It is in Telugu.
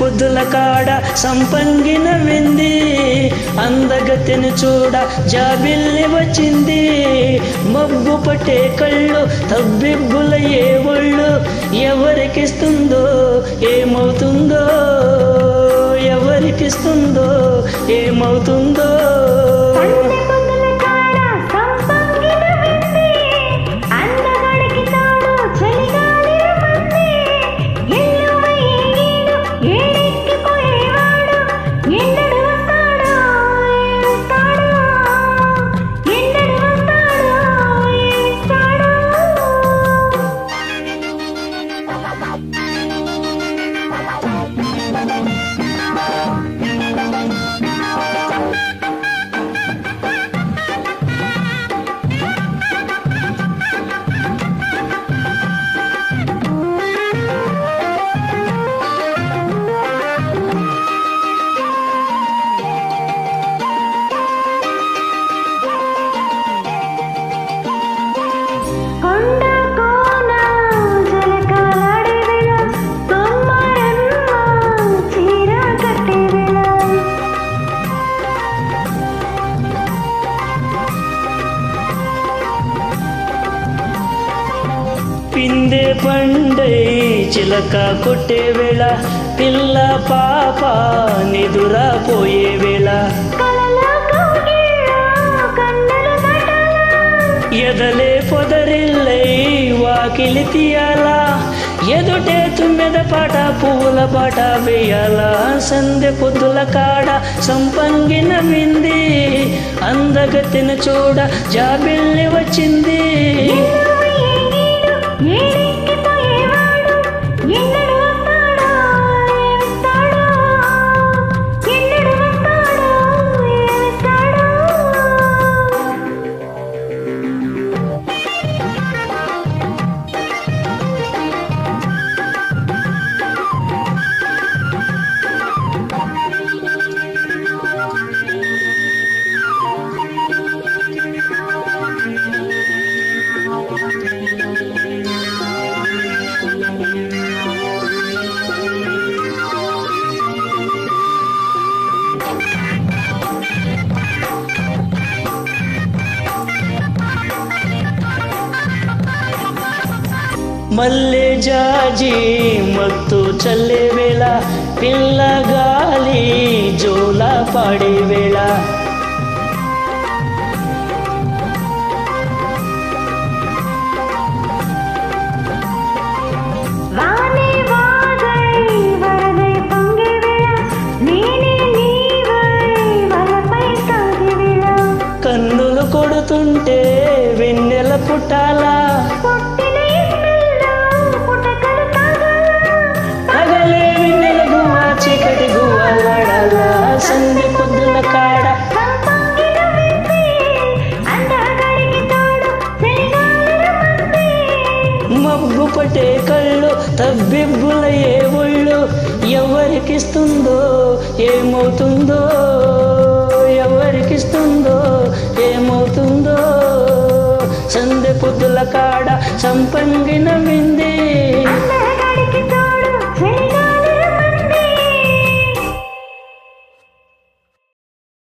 పొద్దుల కాడ సంపంగిన వింది, అందగతిని చూడ జాబిల్లి వచ్చింది. మబ్బు పట్టే కళ్ళు తబ్బిబ్బులయ్యే ఒళ్ళు, ఎవరికిస్తుందో ఏమవుతుందో, ఎవరికిస్తుందో ఏమవుతుందో. పిందే పండై చిలక కొట్టే వేళ, పిల్ల పాప నిదురా పోయే వేళ, ఎదలే పొదరిల్లై వాకిలి తీయాలా, ఎదుటే తుమ్మెద పాట పువ్వుల పాట వేయాలా. సందె పొద్దుల కాడ సంపంగిన వింది, అందగతిని చూడ జాబిల్లి వచ్చింది. మల్లె జాజి మత్తు చల్లే వేళ, పిల్ల గాలి జోల పాడే వేళ, కన్నులు కొడుతుంటే వెన్నెల పుట్టాలా, సందె పొద్దుల కాడ మబ్బు పట్టే కళ్ళు తబ్బిబ్బులయ్యే ఒళ్ళు, ఎవరికిస్తుందో ఏమవుతుందో, ఎవరికిస్తుందో ఏమవుతుందో. సందె పొద్దుల కాడ సంపంగిన వింది.